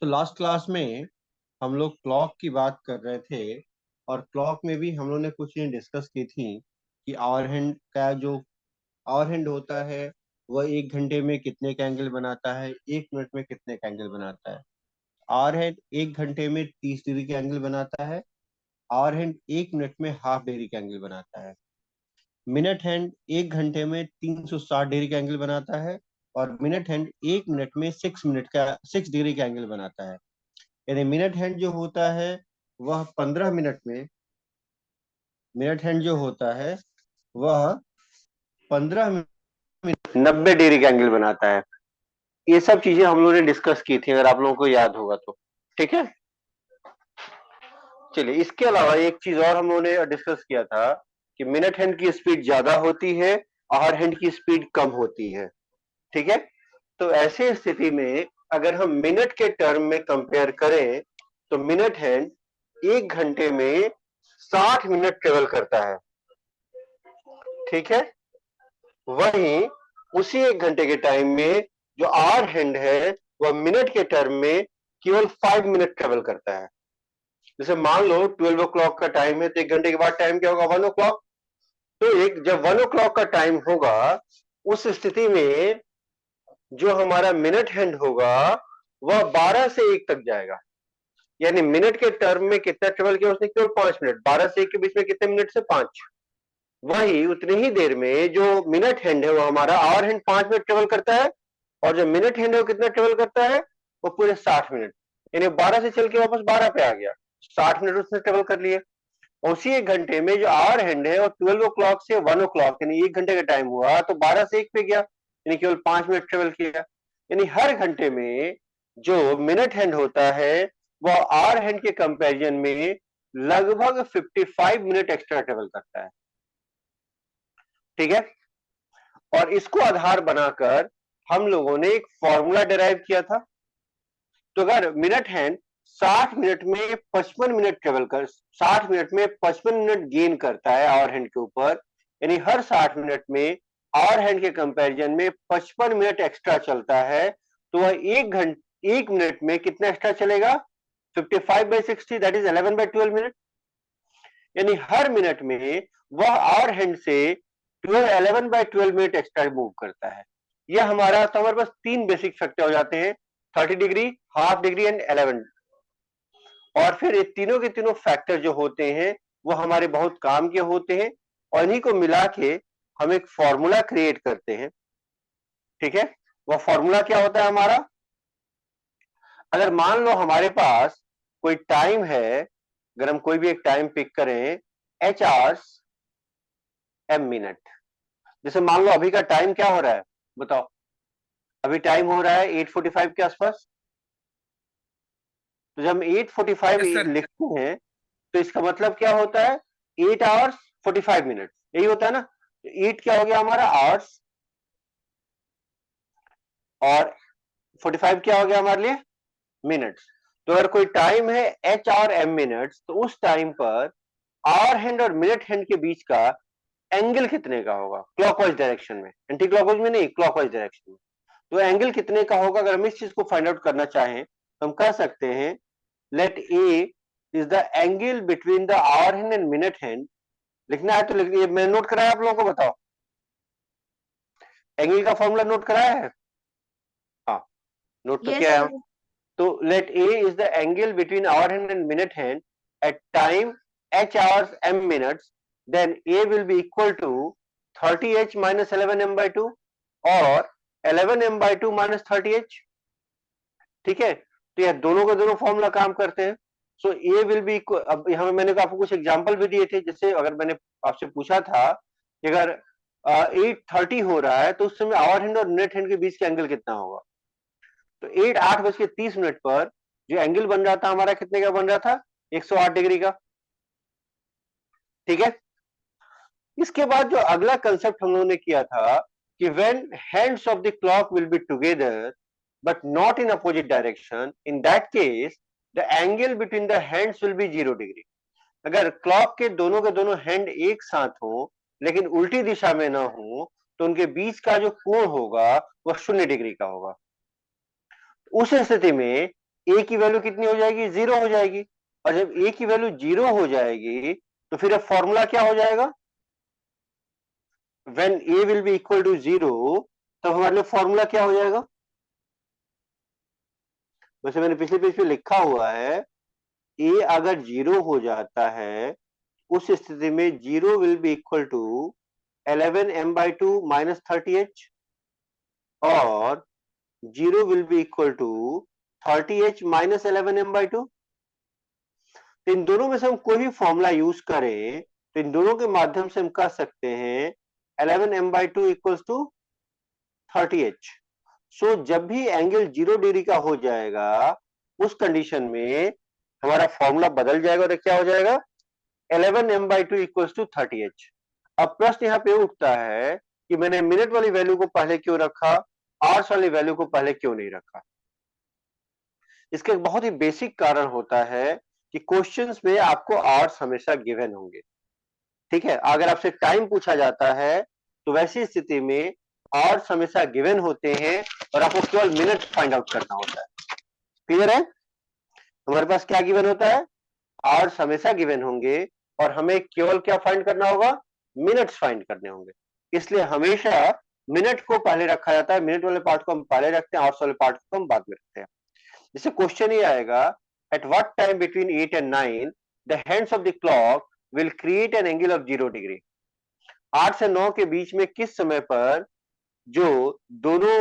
तो last class में हम लोग क्लॉक की बात कर रहे थे, और क्लॉक में भी हम लोग ने कुछ चीजें डिस्कस की थी कि आवर हैंड का जो आवर हैंड होता है वह 1 घंटे में कितने का एंगल बनाता है, 1 मिनट में कितने का एंगल बनाता है। आवर हैंड 1 घंटे में 30 डिग्री का एंगल बनाता है। आवर हैंड 1 मिनट में हाफ डिग्री का एंगल बनाता है। मिनट हैंड 1 घंटे में 360 डिग्री का एंगल बनाता है। और मिनट हैंड 1 मिनट में 6 डिग्री का एंगल बनाता है। यानी मिनट हैंड जो होता है वह 15 मिनट में, मिनट हैंड जो होता है वह 15 मिनट 90 डिग्री का एंगल बनाता है। ये सब चीजें हम लोगों ने डिस्कस की थी, अगर आप लोगों को याद होगा तो। ठीक है, चलिए इसके अलावा एक चीज और हम लोगों ने डिस्कस किया था कि मिनट हैंड की स्पीड ज्यादा होती है, आवर हैंड की स्पीड कम होती है। ठीक है, तो ऐसे स्थिति में अगर हम मिनट के टर्म में कंपेयर करें तो मिनट हैंड 1 घंटे में 60 मिनट ट्रेवल करता है। ठीक है, वहीं उसी 1 घंटे के टाइम में जो आवर हैंड है वह मिनट के टर्म में केवल 5 मिनट ट्रेवल करता है। जैसे मान लो 12 o'clock का टाइम है, तो 1 घंटे के बाद टाइम क्या होगा? 1 o'clock। तो एक जब 1 o'clock का टाइम होगा, उस स्थिति में जो हमारा मिनट हैंड होगा वह 12 से 1 तक जाएगा। यानी मिनट के टर्म में कितना ट्रेवल किया उसने? केवल 5 मिनट। 12 से 1 के बीच में कितने मिनट से? 5। वही उतनी ही देर में जो मिनट हैंड है वो हमारा आवर हैंड 5 मिनट ट्रेवल करता है, और जो मिनट हैंड है वो कितना ट्रेवल करता है? वो पूरे 60 मिनट। यानी 12 से चल के वापस 12 पे आ गया, 60 मिनट उसने ट्रेवल कर लिए। उसी 1 घंटे में जो आवर हैंड है वो 12 o'clock से 1 o'clock यानी 1 घंटे का टाइम हुआ, तो 12 से 1 पे गया, यानी केवल 5 मिनट ट्रेवल किया। यानी हर घंटे में जो मिनट हैंड होता है वो आवर हैंड के कंपैरिजन में लगभग 55 मिनट एक्स्ट्रा ट्रेवल करता है। ठीक है, और इसको आधार बनाकर हम लोगों ने एक फॉर्मूला डिराइव किया था। तो अगर मिनट हैंड 60 मिनट में 55 मिनट ट्रेवल कर 60 मिनट में 55 मिनट गेन करता है आवर हैंड के ऊपर, यानी हर 60 मिनट में आवर हैंड के कंपैरिजन में 55 मिनट एक्स्ट्रा चलता है, तो वह 1 मिनट में कितना एक्स्ट्रा चलेगा? 55/60, दैट इज 11/12 मिनट। यानी हर मिनट में वह आवर हैंड से 11/12 मिनट एक्स्ट्रा मूव करता है। यह हमारा, तो हमारे पास 3 बेसिक फैक्टर हो जाते हैं, 30 डिग्री, हाफ डिग्री एंड 11। और फिर ये तीनों के तीनों फैक्टर जो होते हैं वो हमारे बहुत काम के होते हैं, और इन्हीं को मिला के हम एक फॉर्मूला क्रिएट करते हैं। ठीक है, वह फॉर्मूला क्या होता है हमारा? अगर मान लो हमारे पास कोई टाइम है, अगर हम कोई भी एक टाइम पिक करें, h आवर्स m मिनट। जैसे मान लो अभी का टाइम क्या हो रहा है, बताओ? अभी टाइम हो रहा है 8:45 के आसपास। तो जब हम 8:45 यस सर। लिखते हैं तो इसका मतलब क्या होता है? 8 आवर्स 45 मिनट, यही होता है ना। तो 8 क्या हो गया हमारा? आवर्स, और 45 क्या हो गया हमारे लिए? मिनट्स। तो अगर कोई टाइम है h और m मिनट्स, तो उस टाइम पर आवर हैंड और मिनट हैंड के बीच का एंगल कितने का होगा? क्लॉकवाइज डायरेक्शन में, एंटी क्लॉकवाइज में नहीं, क्लॉकवाइज डायरेक्शन में। तो एंगल कितने का होगा? अगर हम इस चीज को फाइंड आउट करना चाहें तो हम कह सकते हैं, let A is the angle between the hour hand and minute hand. लिखना है तो लिख, ये मैं नोट कराया आप लोगों को, बताओ। एंगल का फॉर्मूला नोट कराया है? हाँ, नोट तो यस किया है। सर। तो let A is the angle between hour hand and minute hand at time h hours m minutes, then A will be equal to 30h minus 11m/2 और 11m/2 minus 30h। ठीक है, तो यह दोनों का दोनों फॉर्मूला काम करते हैं। सो ए विल बी, अब यहाँ मैंने आपको कुछ एग्जांपल भी दिए थे। जैसे अगर मैंने आपसे पूछा था कि अगर 8:30 हो रहा है तो उस समय आवर हैंड और मिनट हैंड के बीच का एंगल कितना होगा? तो 8:30 पर जो एंगल बन रहा था हमारा, कितने का बन रहा था? 108 डिग्री का। ठीक है, इसके बाद जो अगला कंसेप्ट हम लोगों ने किया था कि when hands of the clock will be together but not in opposite direction, in that case the angle between the hands will be 0 degree. अगर क्लॉक के दोनों हैंड एक साथ हो लेकिन उल्टी दिशा में ना हो, तो उनके बीच का जो कोण होगा वह 0 डिग्री का होगा। उस स्थिति में ए की वैल्यू कितनी हो जाएगी, 0 हो जाएगी। और जब ए की वैल्यू 0 हो जाएगी तो फिर अब फॉर्मूला क्या हो जाएगा, when A will be equal to 0, तब हमारे लिए फॉर्मूला क्या हो जाएगा, वैसे मैंने पिछले पेज पे लिखा हुआ है, ए अगर 0 हो जाता है उस स्थिति में 0 will be equal to 11m/2 minus 30h, और 0 will be equal to 30h minus 11m/2। तो इन दोनों में से हम कोई भी फॉर्मूला यूज करें तो इन दोनों के माध्यम से हम कह सकते हैं 11m/2 इक्वल्स टू 30h। सो जब भी एंगल 0 डिग्री का हो जाएगा उस कंडीशन में हमारा फॉर्मूला बदल जाएगा और क्या हो जाएगा, 11m/2 इक्वल्स टू 30h। अब प्रश्न यहाँ पे उठता है कि मैंने मिनट वाली वैल्यू को पहले क्यों रखा, आवर्स वाली वैल्यू को पहले क्यों नहीं रखा। इसका एक बहुत ही बेसिक कारण होता है कि क्वेश्चंस में आपको आवर्स हमेशा गिवन होंगे, ठीक है। अगर आपसे टाइम पूछा जाता है तो वैसी स्थिति में आवर्स हमेशा गिवन होते हैं और आपको केवल मिनट फाइंड आउट करना होता है। क्लियर है, हमारे पास क्या गिवन होता है, आवर्स हमेशा गिवन होंगे और हमें केवल क्या फाइंड करना होगा, मिनट्स फाइंड करने होंगे। इसलिए हमेशा मिनट को पहले रखा जाता है, मिनट वाले पार्ट को हम पहले रखते हैं, आवर्स वाले पार्ट को हम बाद में रखते हैं। जैसे क्वेश्चन ये आएगा, eight what time between 8 and 9 the hands of the clock will create an angle of 0 degree. 8 से 9 के बीच में किस समय पर जो दोनों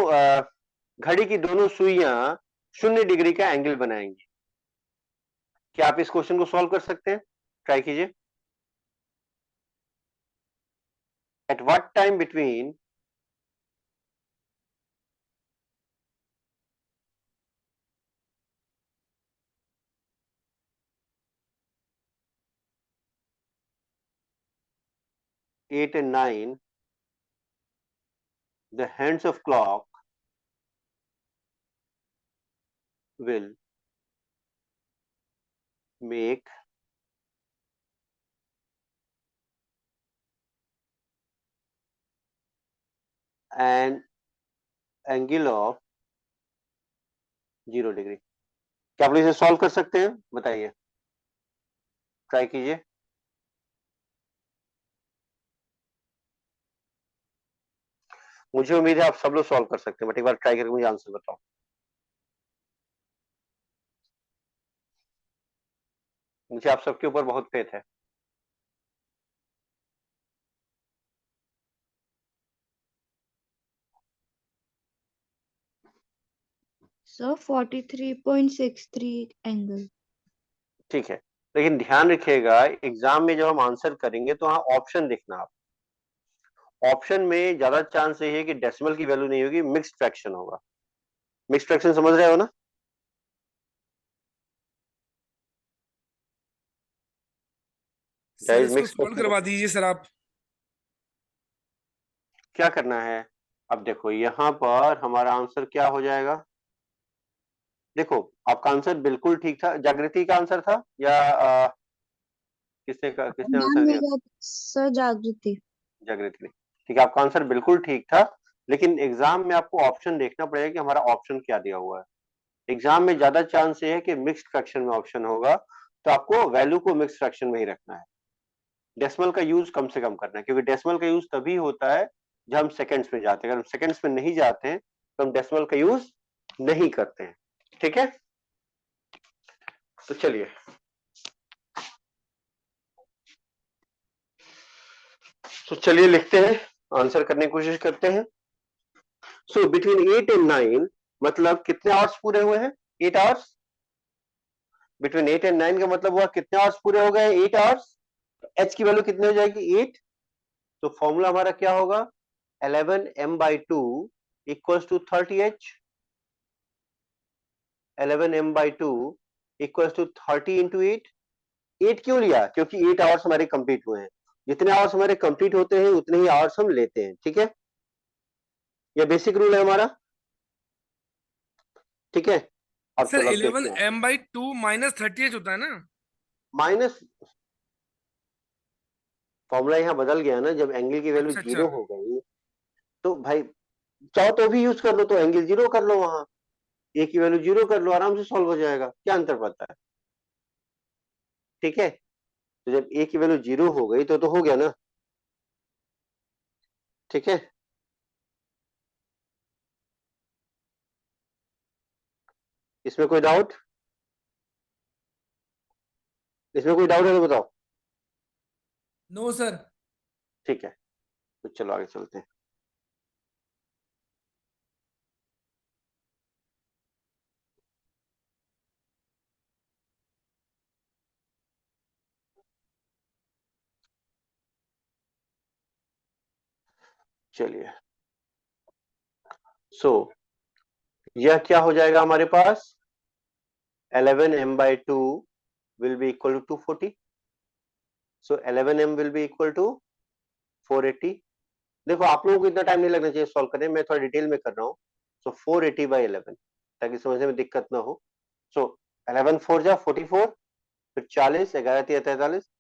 घड़ी की दोनों सुइयां 0 डिग्री का एंगल बनाएंगी। क्या आप इस क्वेश्चन को सॉल्व कर सकते हैं, ट्राई कीजिए। Eight what time between 8 and 9 the hands of clock will make an angle of 0 degree. क्या आप लोग इसे सॉल्व कर सकते हैं, बताइए, ट्राई कीजिए। मुझे उम्मीद है आप सब लोग सॉल्व कर सकते हैं, बट एक बार ट्राई करके मुझे आंसर बताओ। मुझे आप सबके ऊपर बहुत फेथ है। Sir 43.63 angle. ठीक है, लेकिन ध्यान रखिएगा एग्जाम में जब हम आंसर करेंगे तो वहां ऑप्शन देखना आप। ऑप्शन में ज्यादा चांस ये है कि डेसिमल की वैल्यू नहीं होगी, मिक्स्ड फ्रैक्शन होगा। मिक्स्ड फ्रैक्शन समझ रहे हो ना, सर गाइस इसको मिक्स्ड सॉल्व फ्रैक्शन करवा दीजिए सर आप। क्या करना है, अब देखो यहां पर हमारा आंसर क्या हो जाएगा। देखो आपका आंसर बिल्कुल ठीक था, जागृति का आंसर था या किसने नाम आंसर दिया, मेरा सर जागृति। जागृति ने। ठीक है, आपका आंसर बिल्कुल ठीक था, लेकिन एग्जाम में आपको ऑप्शन देखना पड़ेगा कि हमारा ऑप्शन क्या दिया हुआ है। एग्जाम में ज्यादा चांस ये है कि मिक्स्ड फ्रैक्शन में ऑप्शन होगा, तो आपको वैल्यू को मिक्स्ड फ्रैक्शन में ही रखना है। डेसिमल का यूज कम से कम करना है, क्योंकि डेसिमल का यूज तभी होता है जब हम सेकंड्स में जाते हैं। अगर हम सेकंड्स में नहीं जाते हैं तो हम डेसिमल का यूज नहीं करते हैं, ठीक है। तो चलिए, तो चलिए लिखते हैं, आंसर करने की कोशिश करते हैं। सो बिटवीन 8 एंड 9 मतलब कितने आवर्स पूरे हुए हैं, 8 आवर्स। बिटवीन 8 एंड 9 का मतलब हुआ कितने आवर्स पूरे हो गए, 8 आवर्स। एच की वैल्यू कितनी हो जाएगी, 8। तो फॉर्मूला हमारा क्या होगा, 11m/2 equals to 30h। 11m/2 equals to 30 into 8। 8 क्यों लिया, क्योंकि 8 आवर्स हमारे कंप्लीट हुए हैं। जितने आवर्स हमारे कंप्लीट होते हैं उतने ही आवर्स हम लेते हैं, ठीक है। ये बेसिक रूल है हमारा, ठीक है। अब सर चलो अब देखते हैं, 11m/2 माइनस 30h होता है ना। माइनस फॉर्मूला यहाँ बदल गया ना, जब एंगल की वैल्यू अच्छा अच्छा। 0 हो गई तो भाई चाहो तो भी यूज कर लो, तो एंगल 0 कर लो वहां। ए की वैल्यू 0 कर लो, आराम से सॉल्व हो जाएगा, क्या अंतर पड़ता है? ठीक है, तो जब ए की वैल्यू 0 हो गई तो हो गया ना। ठीक है, इसमें कोई डाउट? इसमें कोई डाउट है तो बताओ। No sir. ठीक है, तो चलो आगे चलते हैं। चलिए, सो यह क्या हो जाएगा हमारे पास? 11m/2 will be equal to 240. So 11m will be equal to 480. देखो आप लोगों को इतना टाइम नहीं लगना चाहिए सॉल्व करने में, मैं थोड़ा डिटेल में कर रहा हूँ। सो 480/11 ताकि समझने में दिक्कत ना हो। सो 11 4 जा 44, फिर 40, 11 3 43।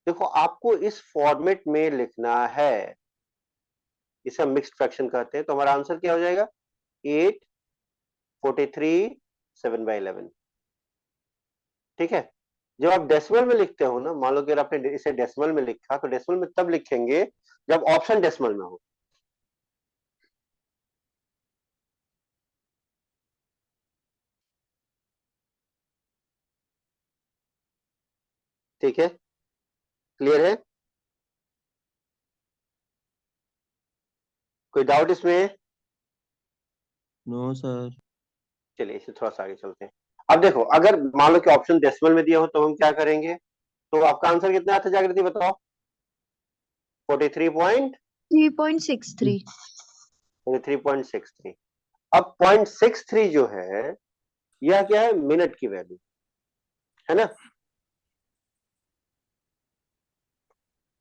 देखो आपको इस फॉर्मेट में लिखना है, इसे हम मिक्स्ड फ्रैक्शन कहते हैं। तो हमारा आंसर क्या हो जाएगा? 8 43 7/11। ठीक है, जब आप डेसिमल में लिखते हो ना, मान लो कि अगर आपने इसे डेसिमल में लिखा तो डेसिमल में तब लिखेंगे जब ऑप्शन डेसिमल में हो। ठीक है, क्लियर है? कोई डाउट इसमें? No sir. चलिए इसे थोड़ा सा आगे चलते हैं। अब देखो, अगर मान लो कि ऑप्शन डेसिमल में दिया हो तो हम क्या करेंगे? तो आपका आंसर कितना आता जागृति बताओ? 43 3.63. 43.63। अब 0.63 जो है यह क्या है? मिनट की वैल्यू है ना।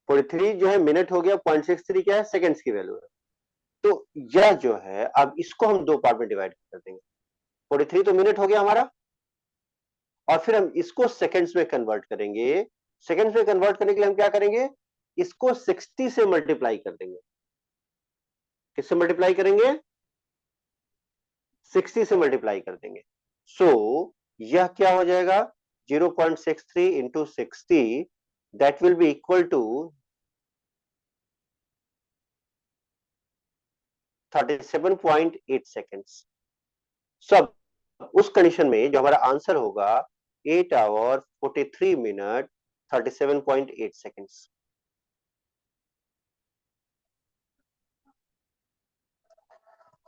43 जो है मिनट हो गया, 0.63 क्या है? सेकंड्स की वैल्यू है। तो यह जो है, अब इसको हम दो पार्ट में डिवाइड कर देंगे। 43 तो मिनट हो गया हमारा, और फिर हम इसको सेकंड्स में कन्वर्ट करेंगे। सेकंड्स में कन्वर्ट करने के लिए हम क्या करेंगे? इसको 60 से मल्टीप्लाई कर देंगे। किससे मल्टीप्लाई करेंगे? 60 से मल्टीप्लाई कर देंगे। सो यह क्या हो जाएगा? 0.63 into 60, that will be equal to 37.8 seconds. सब उस कंडीशन में जो हमारा आंसर होगा 8 आवर 43 मिनट 37.8 सेकेंड्स।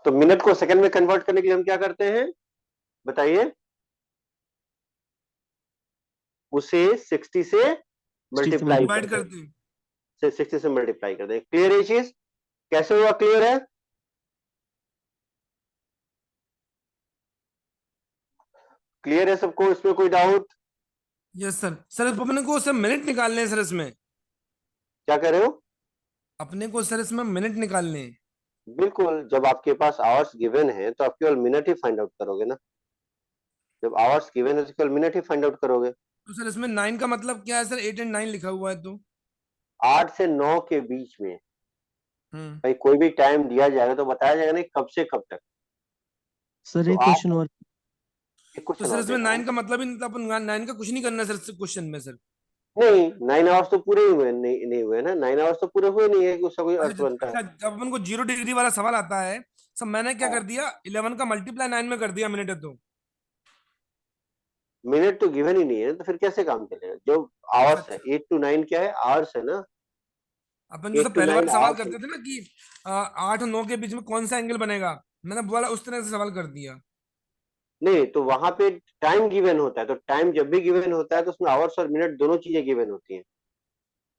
तो मिनट को सेकंड में कन्वर्ट करने के लिए हम क्या करते हैं बताइए? उसे 60 से मल्टीप्लाई डिवाइड करते करते हैं। हैं, 60 से मल्टीप्लाई करते हैं। क्लियर है ये चीज? कैसे हुआ क्लियर है? क्लियर है सबको? इसमें कोई डाउट? Yes sir. सर अपने को सर मिनट निकालने हैं सर इसमें। क्या कर रहे हो? अपने को सर इसमें मिनट निकालने हैं। बिल्कुल, जब आपके पास आवर्स गिवन है तो आप केवल मिनट ही फाइंड आउट करोगे ना। जब आवर्स गिवन है तो केवल मिनट ही फाइंड आउट करोगे। तो सर इसमें 9 का मतलब क्या है सर? 8 एंड 9 लिखा हुआ है तो। 8 से 9 के बीच में हम्म। भाई कोई भी टाइम दिया जाएगा तो बताया जाएगा नहीं कब से कब तक। सर तो एक आप क्वेश्चन और। एक तो क्वेश्चन सर और दे इसमें रहा हूँ। 9 का मतलब ही नहीं, अपन 9 का कुछ नहीं करना है सर इस क्वेश्चन में सर। नहीं, 9 आवर्स तो पूरे ही हुए नहीं हुए ना, 9 आवर्स तो पूरे हुए नहीं है कि उसका कोई अच्छा अर्थ बनता है। अच्छा, जब अपन को 0 डिग्री वाला सवाल आता है, सर मैंने क्या हाँ, कर दिया, 11 का मल्टीप्लाई 9 में कर दिया, मिनट है तो। मिनट तो गिवन ही नहीं है तो फिर कैसे काम चलेगा? जो अच्छा आवर्स है, अच्छा। 8 to 9 क्या है? आवर्स है ना। अपन जैसे 8 to पहले 9 वाला सवाल आवर्स है। करते थे ना कि 8 और 9 के बीच में कौन सा एंगल बनेगा, मैंने बोला उस तरह से सवाल कर दिया। नहीं, तो वहां पे टाइम गिवन होता है, तो टाइम जब भी गिवन होता है तो उसमें आवर्स और मिनट दोनों चीजें गिवन होती हैं।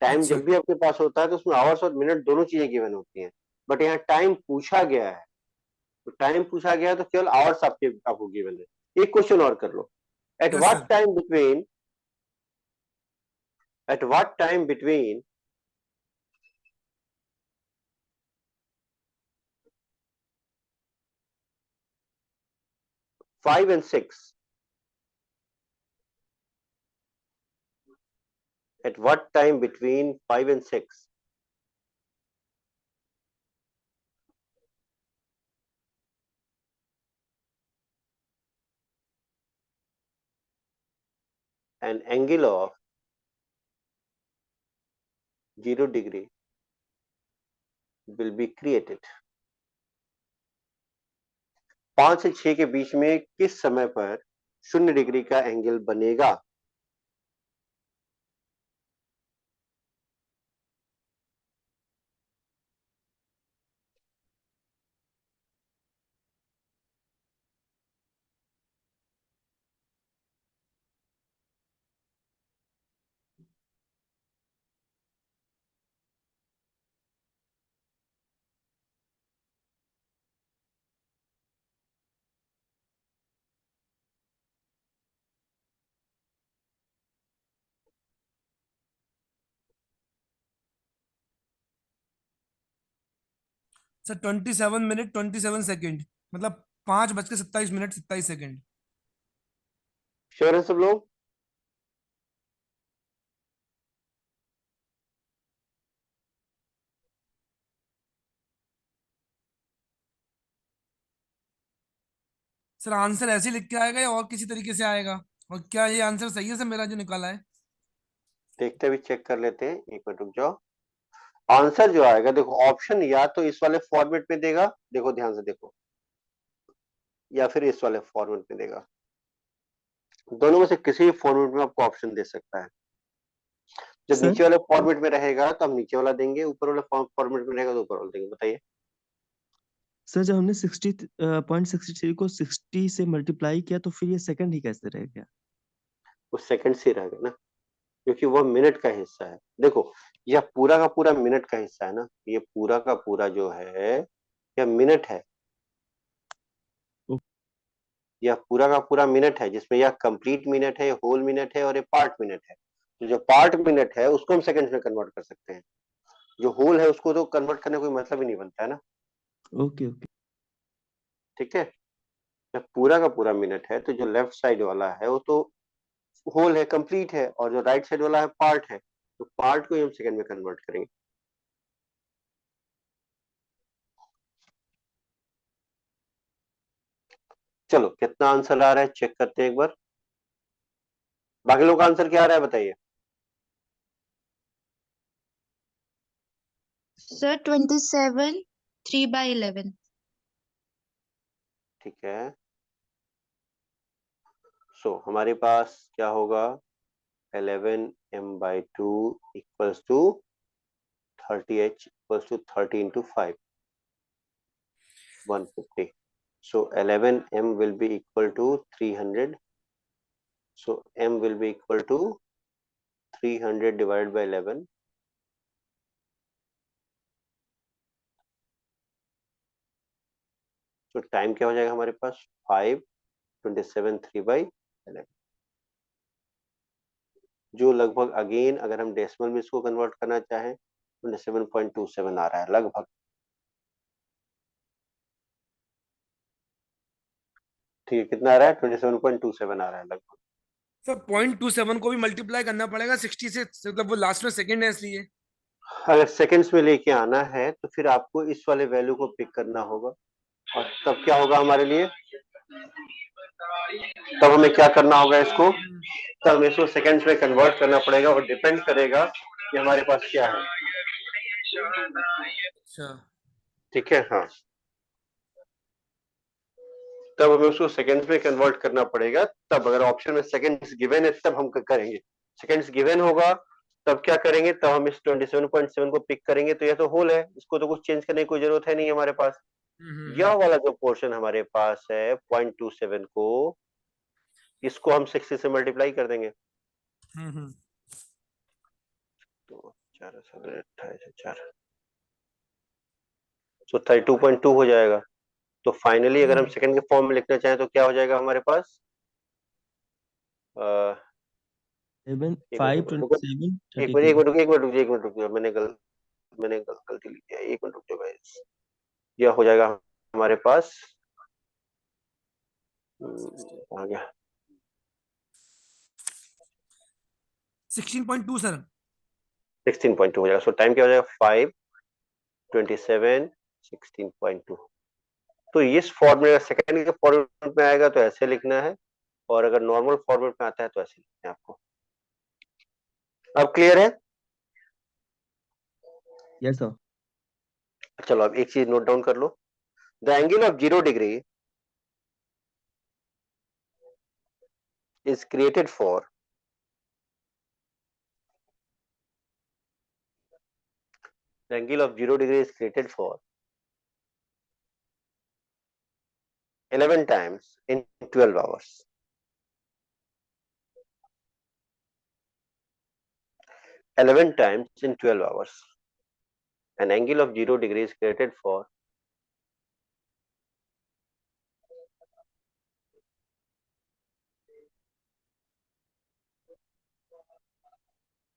टाइम अच्छा जब भी आपके पास होता है तो उसमें आवर्स और मिनट दोनों चीजें गिवन होती हैं। बट यहाँ टाइम पूछा गया है, तो टाइम पूछा गया है तो केवल आवर्स आपको गिवन है। एक क्वेश्चन और कर लो। At yes what sir. Time between at what time between 5 and 6, at what time between 5 and 6, an angle of 0 degree will be created. 5 से 6 के बीच में किस समय पर 0 डिग्री का एंगल बनेगा? सर 27 मिनट 27 सेकेंड, मतलब 5:27 मिनट 27 सेकेंड। श्योर है सब लोग? सर आंसर ऐसे लिख के आएगा या और किसी तरीके से आएगा, और क्या ये आंसर सही है सर मेरा जो निकाला है? देखते भी चेक कर लेते हैं, एक मिनट रुक जाओ। आंसर जो आएगा, देखो ऑप्शन या तो इस वाले फॉर्मेट में देगा, देखो ध्यान से देखो, या फिर इस वाले फॉर्मेट में देगा। दोनों में से किसी भी फॉर्मेट में आपको ऑप्शन दे सकता है। जब सर नीचे वाले फॉर्मेट में रहेगा तो हम नीचे वाला देंगे, ऊपर वाले फॉर्मेट में रहेगा तो ऊपर वाला देंगे। बताइए। सर जब हमने 60.63 को 60 से मल्टीप्लाई किया तो फिर ये सेकंड ही कैसे रह गया? वो सेकंड से रहेगा ना, क्योंकि वह मिनट का हिस्सा है। देखो, यह पूरा का पूरा मिनट का हिस्सा है ना, ये पूरा का पूरा जो है यह मिनट है। ओ- यह पूरा का पूरा मिनट है, जिसमें यह कंप्लीट मिनट है, होल मिनट है और ये पार्ट मिनट है। तो जो पार्ट मिनट है उसको हम सेकंड्स में कन्वर्ट कर सकते हैं, जो होल है उसको तो कन्वर्ट करने का कोई मतलब ही नहीं बनता है ना। Okay okay. ठीक है, जब पूरा का पूरा मिनट है तो जो लेफ्ट साइड वाला है वो तो होल है, कंप्लीट है, और जो राइट साइड वाला है पार्ट है, तो पार्ट को ही हम सेकंड में कन्वर्ट करेंगे। चलो, कितना आंसर आ रहा है चेक करते हैं एक बार। बाकी लोग का आंसर क्या आ रहा है बताइए। सर 27 3/11। ठीक है, सो हमारे पास क्या होगा, 11m/2 equals to 30h equals to 30 into 5, 150. So 11m will be equal to 300. So m will be equal to 300 divided by 11. तो टाइम क्या हो जाएगा हमारे पास, 5:27 3/11, जो लगभग अगेन अगर हम डेसिमल में इसको कन्वर्ट करना चाहें 27.27 आ रहा है लगभग। ठीक है, कितना आ रहा है, 27.27 आ रहा है लगभग। सर 0.27 को भी मल्टीप्लाई करना पड़ेगा 60 से, मतलब वो लास्ट में सेकंड है इसलिए। अगर सेकंड्स में लेके आना है तो फिर आपको इस वाले वैल्यू को पिक करना होगा, और तब क्या होगा हमारे लिए, तब हमें क्या करना होगा इसको, तब हमें इसको सेकंड्स में कन्वर्ट करना पड़ेगा, और डिपेंड करेगा कि हमारे पास क्या है। अच्छा, ठीक है, हाँ, तब हमें उसको सेकंड्स में कन्वर्ट करना पड़ेगा। तब अगर ऑप्शन में सेकंड्स गिवन है तब हम करेंगे, सेकंड्स गिवन होगा तब क्या करेंगे, तब हम इस 27.7 को पिक करेंगे। तो यह तो होल है, इसको तो कुछ चेंज करने की कोई जरूरत है नहीं हमारे पास। यह वाला जो पोर्शन हमारे पास है 0.27 को, इसको हम 60 से मल्टीप्लाई कर देंगे। तो 4 तो 32.2 हो जाएगा। तो फाइनली अगर हम सेकंड के फॉर्म में लिखना चाहें तो क्या हो जाएगा हमारे पास, 7 एक 5 मिनट 27 एक 32। मिनट एक मिनट रुक जाओ, मैंने गलती लिख दिया, एक मिनट रुक जाओ गाइस। यह हो जाएगा हमारे पास, आ गया 16.2 सर। 16.2 हो जाएगा। सो टाइम क्या हो जाएगा, 5:27 16.2। तो इस फॉर्मेट सेकंड के फॉर्मेट में आएगा तो ऐसे लिखना है, और अगर नॉर्मल फॉर्मेट में आता है तो ऐसे लिखना है आपको। अब क्लियर है? Yes sir. चलो अब एक चीज नोट डाउन कर लो, the angle of 0 degree is created for the angle of 0 degree is created for 11 times in 12 hours. 11 times in 12 hours. An angle of 0 degree is created for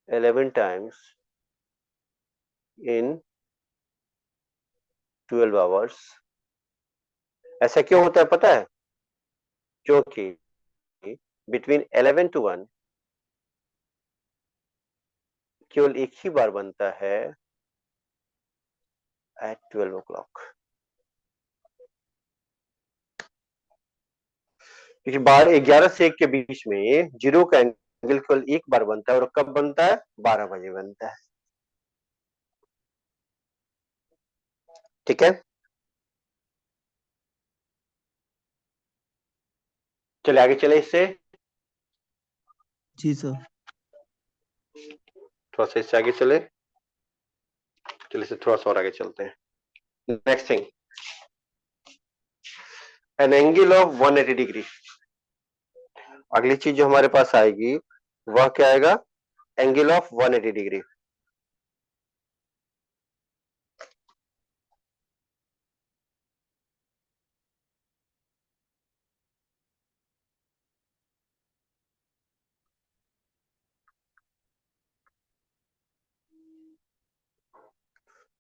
11 times in 12 hours. ऐसा क्यों होता है पता है? क्योंकि between 11 to 1 केवल एक ही बार बनता है at 12 o'clock. क्योंकि 11 से 1 के बीच में 0 का एंगल केवल एक बार बनता है, और कब बनता है? 12 बजे बनता है। ठीक है, चले आगे चले इससे, जी सर। थोड़ा सा इससे आगे चले, चलिए इससे थोड़ा सा और आगे चलते हैं। Next thing, an angle of 180 degree. अगली चीज जो हमारे पास आएगी वह क्या आएगा? Angle of 180 degree.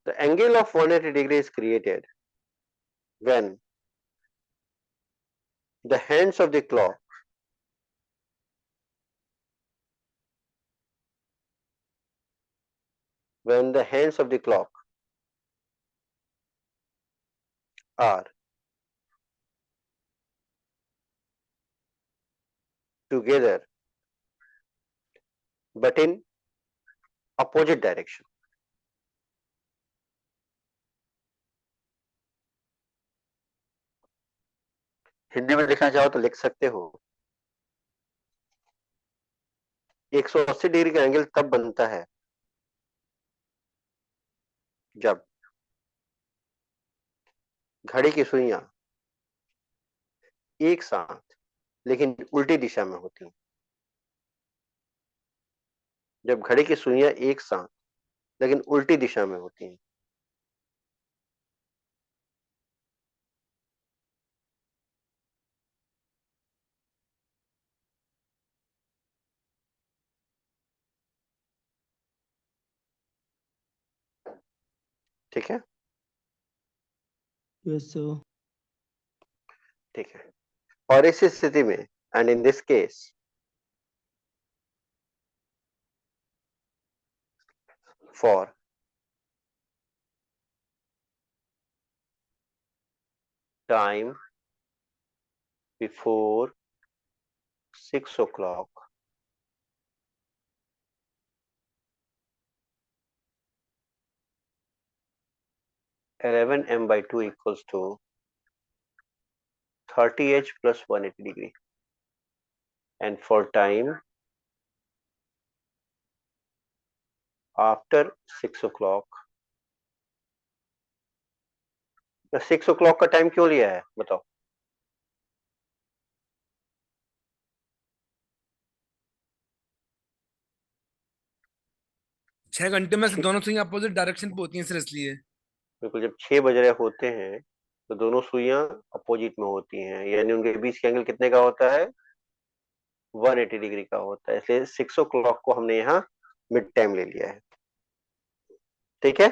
The angle of 180 degree is created when the hands of the clock are together but in opposite direction. Hindi में लिखना चाहो तो लिख सकते हो, 180 डिग्री का एंगल तब बनता है जब घड़ी की सुइयां एक साथ लेकिन उल्टी दिशा में होती हैं। जब घड़ी की सुइयां एक साथ लेकिन उल्टी दिशा में होती हैं। ठीक है, यस सर। ठीक है। और इस स्थिति में, and in this case, for time before 6 o'clock, 11m/2 equals to 30h plus 180 degree, and for time after 6 o'clock, 6 o'clock का टाइम क्यों लिया है बताओ? छह घंटे में से दोनों सुई अपोजिट डायरेक्शन पे होती हैं सर, इसलिए। बिल्कुल, जब 6 बज रहे होते हैं तो दोनों सुइयां अपोजिट में होती हैं, यानी उनके बीच का एंगल कितने का होता है? 180 डिग्री का होता है, इसलिए 6 o'clock को हमने यहाँ मिड टाइम ले लिया है। ठीक है,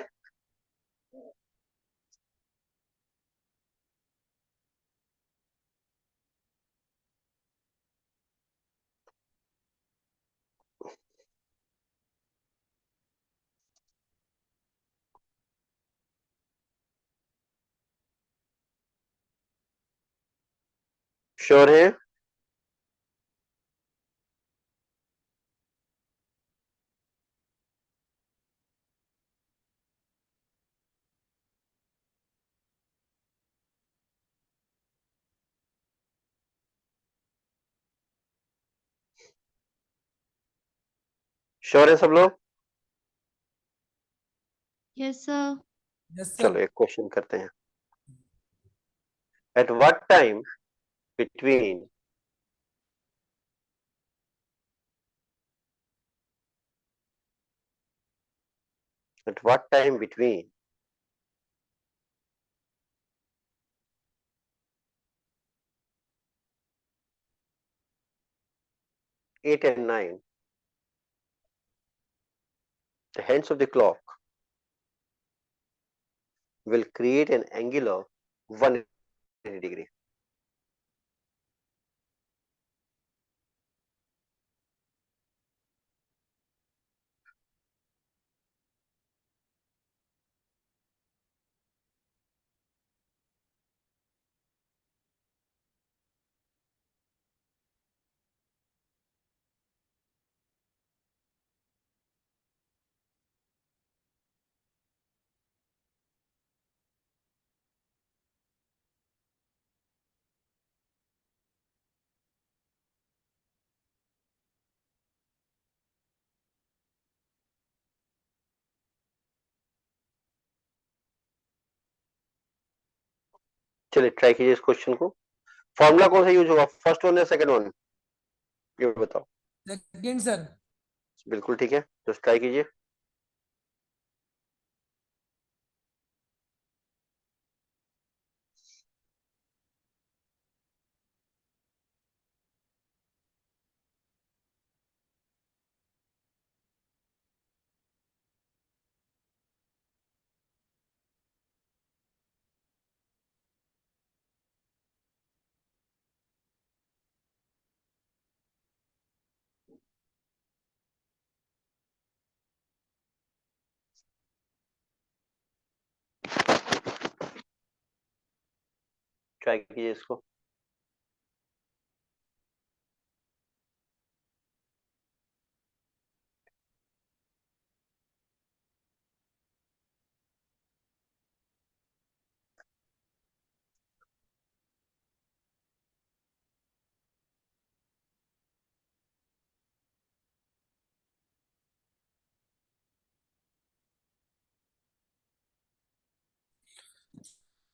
श्योर है? श्योर है सब लोग? Yes, sir. यस चलो सर। एक क्वेश्चन करते हैं. At what time between at what time between 8 and 9 the hands of the clock will create an angle of 180 degree? चलिए ट्राई कीजिए इस क्वेश्चन को. फॉर्मूला कौन सा यूज होगा, फर्स्ट वन या सेकंड वन, ये बताओ. Second sir. बिल्कुल ठीक है, तो ट्राई कीजिए. ट्राई कीजिए इसको.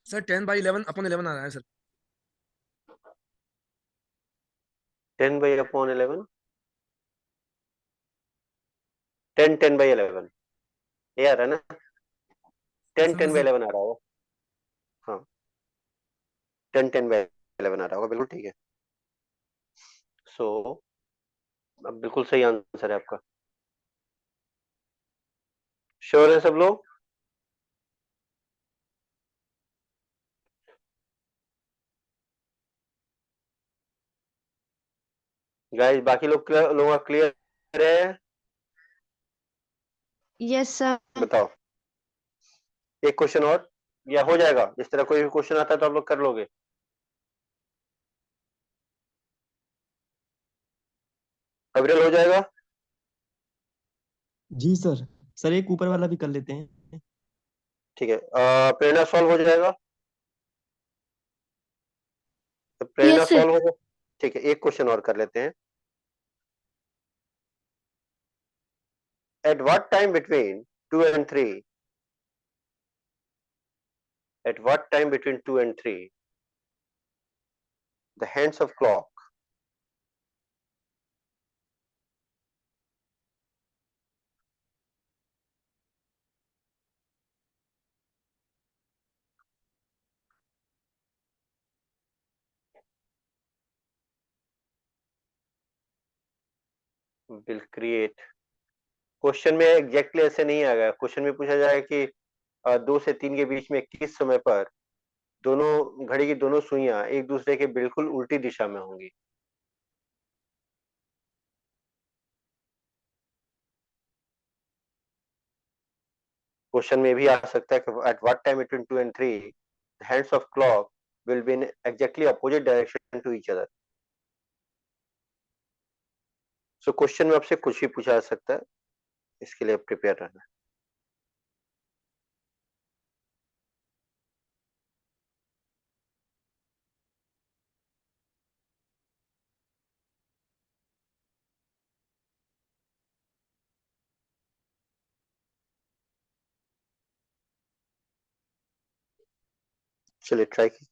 सर 10/11/11 आ रहा है सर। 10/11 10/11 ये आ रहा है ना, 10 हाँ 10 बाई सर। 11 आ रहा होगा. हाँ 10 10/11 आ रहा होगा, बिल्कुल ठीक है. सो अब बिल्कुल सही आंसर है आपका. श्योर है सब लोग? गाइस बाकी लोगों का क्लियर है? Yes, sir. बताओ एक क्वेश्चन और, या हो जाएगा? इस तरह कोई भी क्वेश्चन आता है तो आप लोग कर लोगे? अविरल हो जाएगा? जी सर. सर एक ऊपर वाला भी कर लेते हैं. ठीक है. प्रेरणा सॉल्व हो जाएगा? तो प्रेरणा Yes, sir. सॉल्व होगा. ठीक है एक क्वेश्चन और कर लेते हैं. Eight what time between 2 and 3 at what time between 2 and 3 the hands of clock will create? Question में एग्जैक्टली ऐसे नहीं आएगा. क्वेश्चन में पूछा जाएगा कि 2 से 3 के बीच में किस समय पर दोनों घड़ी की दोनों सुइयां एक दूसरे के बिल्कुल उल्टी दिशा में होंगी. क्वेश्चन में भी आ सकता है कि eight what time between 2 and 3 the hands of clock will be in exactly opposite direction to each other. So question में आपसे कुछ भी पूछा जा सकता है, इसके लिए प्रिपेयर रहना. चलिए ट्राई कीजिए।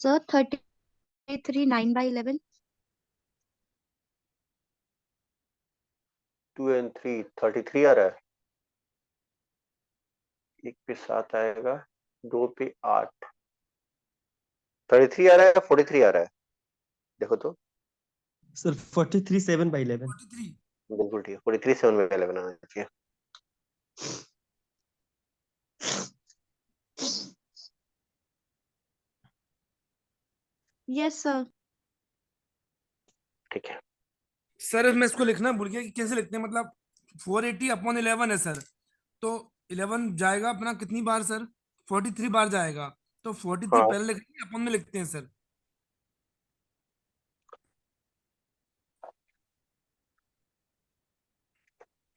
Sir, 33 9/11. 2 and 3 33 आ रहा है, 1 पे 7 आएगा, 2 पे 8, 33 आ रहा है, 43 आ रहा है, देखो तो। सर 43 7/11। 43। बिल्कुल ठीक है, 43 7 में 11 आना चाहिए। Yes, sir. ठीक है, सर मैं इसको लिखना भूल गया कि कैसे लिखते हैं, मतलब 480/11 है सर, तो 11 जाएगा अपना कितनी बार सर? 43 बार जाएगा, तो 43 हाँ पहले लिखते हैं, अपन में लिखते हैं सर।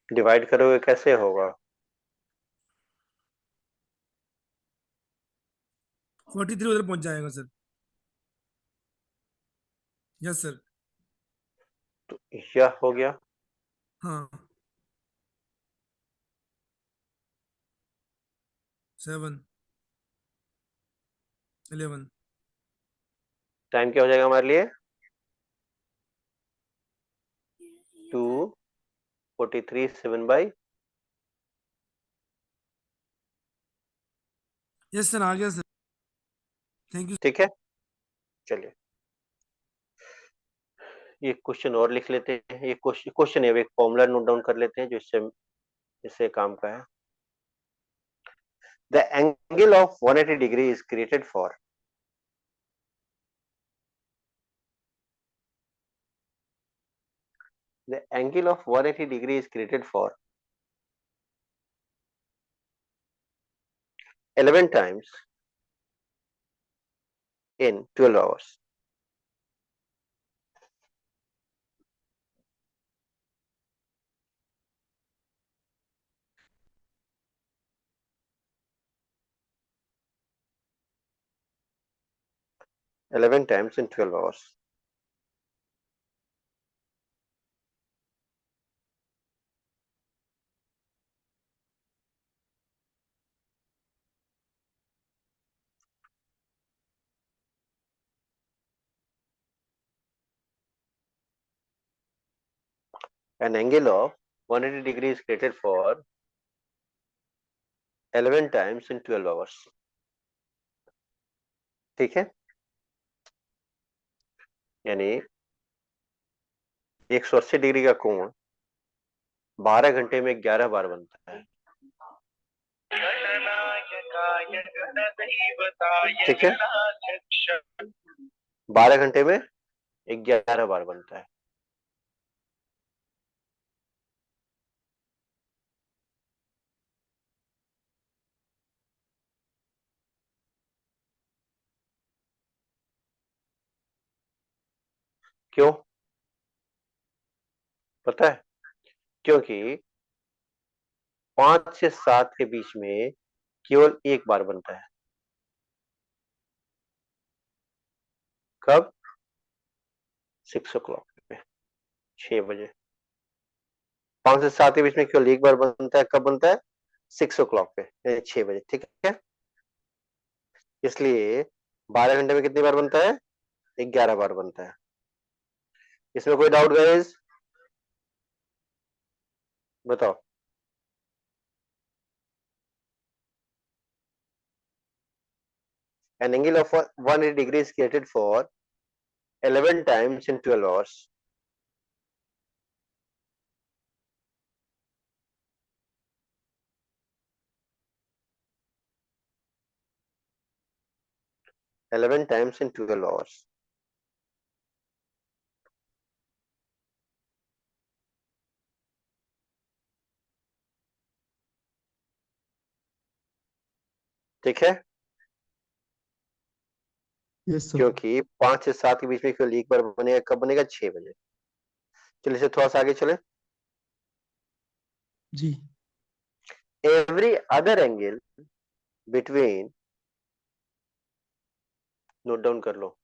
डिवाइड करोगे कैसे होगा? 43 उधर पहुंच जाएगा सर। Yes sir. तो यह हो गया, हाँ 7 11। टाइम क्या हो जाएगा हमारे लिए? 2 43 7/, यस सर आ गया सर, थैंक यू। ठीक है। चलिए ये क्वेश्चन और लिख लेते हैं, ये क्वेश्चन है, एक फॉर्मूला नोट डाउन कर लेते हैं जो इससे काम का है। The angle of 180 degree is created for, the angle of 180 degree is created for 11 times in 12 hours. Eleven times in 12 hours. An angle of 180 degree is created for 11 times in 12 hours. ठीक है, यानी 180 degree का कोण 12 घंटे में 11 बार बनता है। ठीक है, 12 घंटे में 11 बार बनता है। क्यों पता है? क्योंकि 5 से 7 के बीच में केवल एक बार बनता है। कब? 6 o'clock पे, 6 बजे। 5 से 7 के बीच में केवल एक बार बनता है, कब बनता है? 6 o'clock पे, यानी 6 बजे। ठीक है, इसलिए 12 घंटे में कितनी बार बनता है? 11 बार बनता है। इसमें कोई डाउट गाइस? बताओ। An angle of 180 degree is created for 11 times in 12 hours. Eleven times in 12 hours. ठीक है, यस सर। क्योंकि 5 से 7 के बीच में केवल एक बार बनेगा, कब बनेगा? 6 बजे। चलिए इसे थोड़ा सा आगे चले। जी। Every other angle between note down कर लो,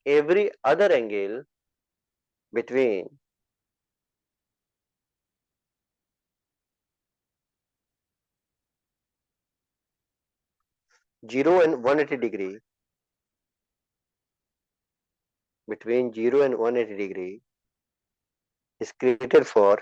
every other angle between zero and 180 degree, between 0 and 180 degree is created for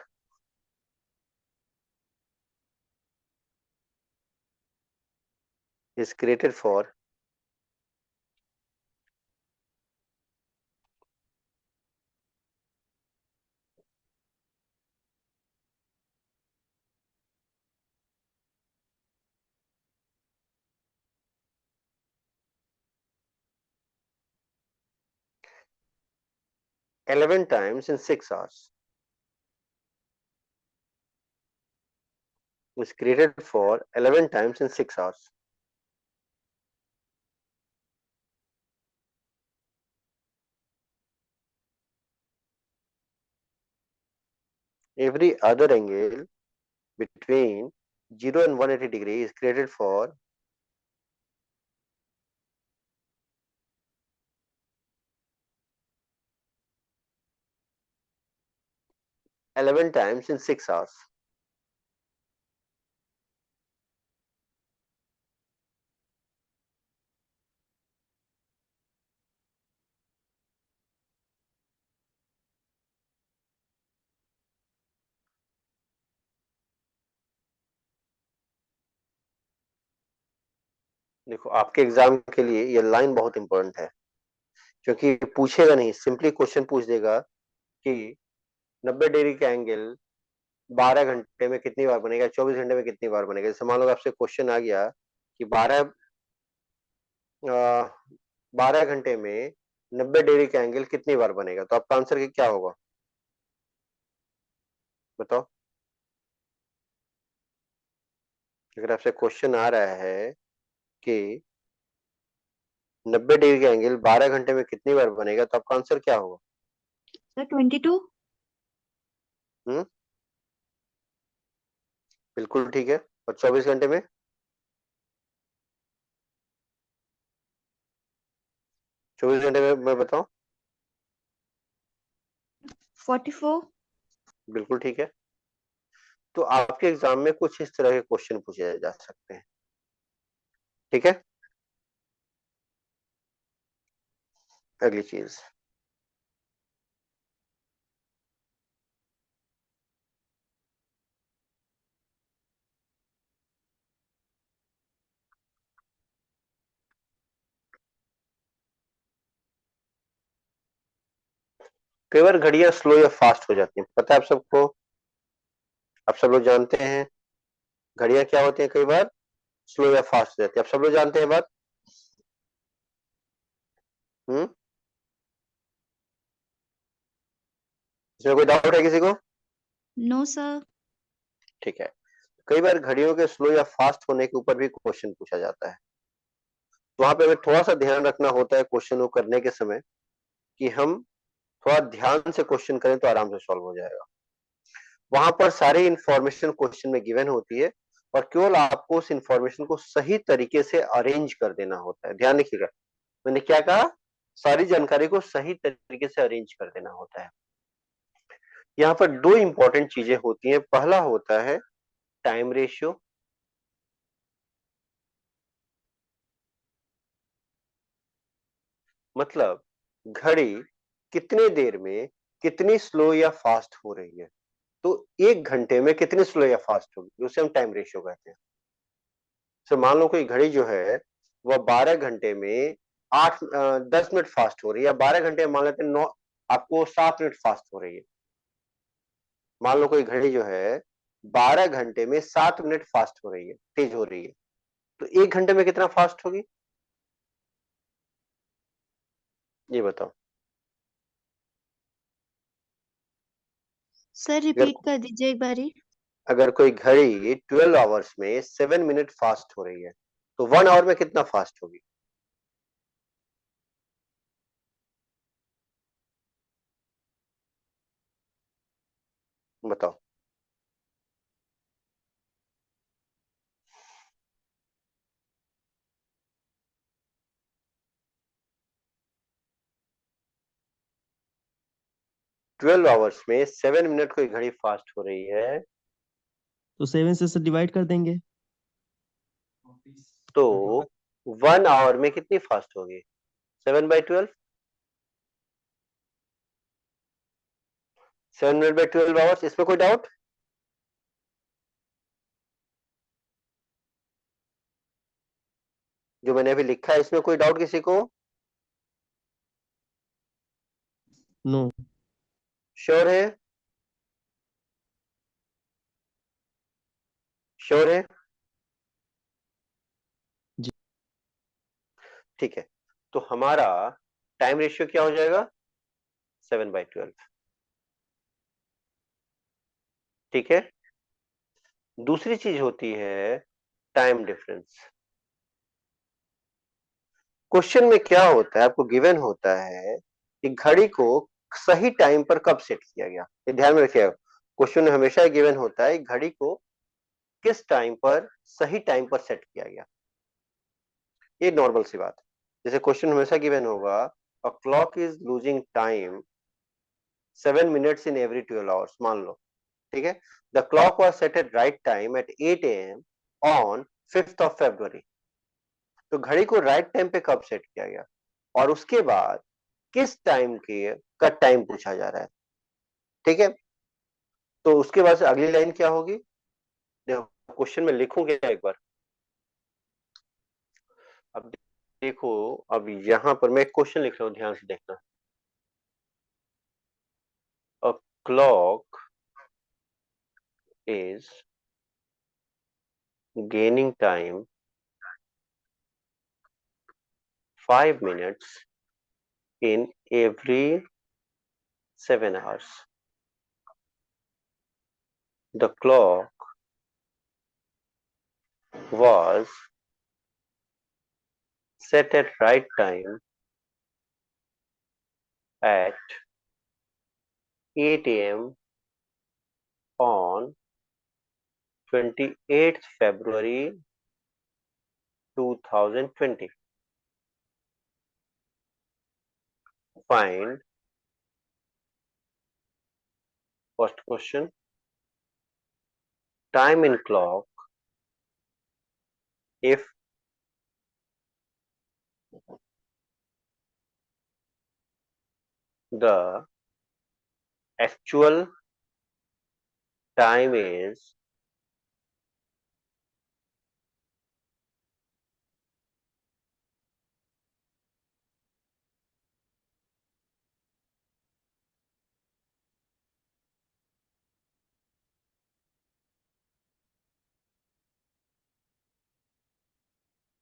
11 times in 6 hours. Is created for 11 times in 6 hours. Every other angle between 0 and 180 degree is created for 11 times in 6 hours. देखो आपके exam के लिए ये line बहुत important है, क्योंकि पूछेगा नहीं, सिंपली क्वेश्चन पूछ देगा कि 90 डिग्री का एंगल 12 घंटे में कितनी बार बनेगा, 24 घंटे में कितनी बार बनेगा। जैसे मान लो आपसे क्वेश्चन आ गया कि 12 घंटे में 90 डिग्री का एंगल कितनी बार बनेगा, तो आपका आंसर क्या होगा बताओ। अगर आपसे क्वेश्चन आ रहा है कि 90 डिग्री का एंगल 12 घंटे में कितनी बार बनेगा, तो आपका आंसर क्या होगा? सर 22। हम्म, बिल्कुल ठीक है। और 24 घंटे में? 24 घंटे में मैं बताऊं? 44। बिल्कुल ठीक है। तो आपके एग्जाम में कुछ इस तरह के क्वेश्चन पूछे जा सकते हैं, ठीक है। अगली चीज, कई बार घड़ियां स्लो या फास्ट हो जाती हैं, पता है आप सबको? आप सब लोग जानते हैं घड़ियां क्या होती हैं, कई बार स्लो या फास्ट हो जाती है। आप सब लोग जानते हैं बात? हम्म, इसमें कोई डाउट है किसी को? No sir. ठीक है। कई बार घड़ियों के स्लो या फास्ट होने के ऊपर भी क्वेश्चन पूछा जाता है, तो वहां पे हमें थोड़ा सा ध्यान रखना होता है क्वेश्चन को करने के समय, कि हम थोड़ा ध्यान से क्वेश्चन करें तो आराम से सॉल्व हो जाएगा। वहां पर सारी इंफॉर्मेशन क्वेश्चन में गिवन होती है, और केवल आपको उस इंफॉर्मेशन को सही तरीके से अरेंज कर देना होता है। ध्यान रखिएगा, मैंने क्या कहा? सारी जानकारी को सही तरीके से अरेंज कर देना होता है। यहाँ पर दो इंपॉर्टेंट चीजें होती हैं। पहला होता है टाइम रेशियो, मतलब घड़ी कितने देर में कितनी स्लो या फास्ट हो रही है। तो 1 घंटे में कितनी स्लो या फास्ट होगी, उसे हम टाइम रेशियो कहते हैं। तो मान लो कोई घड़ी जो है वह 12 घंटे में 10 मिनट फास्ट हो रही है, या 12 घंटे में मान लेते हैं 9, आपको 7 मिनट फास्ट हो रही है। मान लो कोई घड़ी जो है 12 घंटे में 7 मिनट फास्ट हो रही है, तेज हो रही है, तो 1 घंटे में कितना फास्ट होगी, ये बताओ। सर अगर रिपीट कर दीजिए एक बारी। अगर कोई घड़ी 12 आवर्स में 7 मिनट फास्ट हो रही है, तो 1 आवर में कितना फास्ट होगी, बताओ। 12 आवर्स में 7 मिनट कोई घड़ी फास्ट हो रही है, तो 7 से डिवाइड कर देंगे। तो 1 आवर में कितनी फास्ट होगी? 7/12, 7 मिनट बाई 12 आवर्स। इसमें कोई डाउट? जो मैंने अभी लिखा है इसमें कोई डाउट किसी को? नो। श्योर है? श्योर है? जी। ठीक है, तो हमारा टाइम रेशियो क्या हो जाएगा? 7/12। ठीक है, दूसरी चीज होती है टाइम डिफरेंस। क्वेश्चन में क्या होता है, आपको गिवन होता है कि घड़ी को सही टाइम पर कब सेट किया गया। ये ध्यान में रखिएगा, क्वेश्चन में हमेशा गिवन होता है घड़ी को किस टाइम पर, सही टाइम पर सेट किया गया। ये नॉर्मल सी बात है। जैसे क्वेश्चन हमेशा गिवन होगा, a clock is losing time 7 minutes in every 12 hours, मान लो। ठीक है, the clock was set at right time at 8 AM on 5th of February। तो घड़ी को राइट टाइम पे कब सेट किया गया, और उसके बाद किस टाइम के का टाइम पूछा जा रहा है। ठीक है, तो उसके बाद से अगली लाइन क्या होगी, देखो क्वेश्चन में लिखूंगा एक बार। अब देखो, अब यहां पर मैं एक क्वेश्चन लिख रहा हूं, ध्यान से देखना। A clock is gaining time 5 minutes in every 7 hours. The clock was set at right time at 8 AM on 28th February 2020. Find, first question, time in clock if the actual time is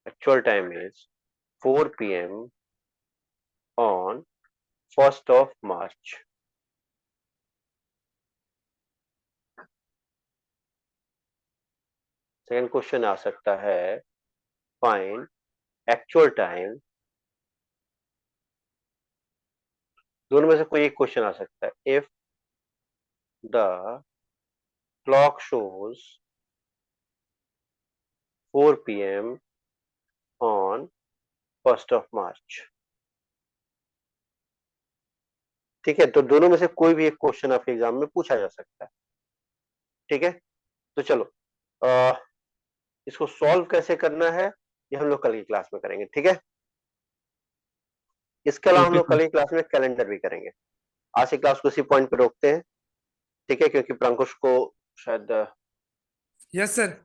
actual time is 4 PM on 1st of March. Second question आ सकता है, find actual time. दोनों में से कोई एक question आ सकता है। If the clock shows 4 PM on 1st of March। ठीक है, तो दोनों में से कोई भी एक क्वेश्चन आपके एग्जाम में पूछा जा सकता है। ठीक है, तो चलो इसको सॉल्व कैसे करना है ये हम लोग कल की क्लास में करेंगे। ठीक है, इसके अलावा हम ओके लोग सर। कल की क्लास में कैलेंडर भी करेंगे। आज की क्लास को इसी पॉइंट पे रोकते हैं। ठीक है, क्योंकि प्रांकुश को शायद यस सर।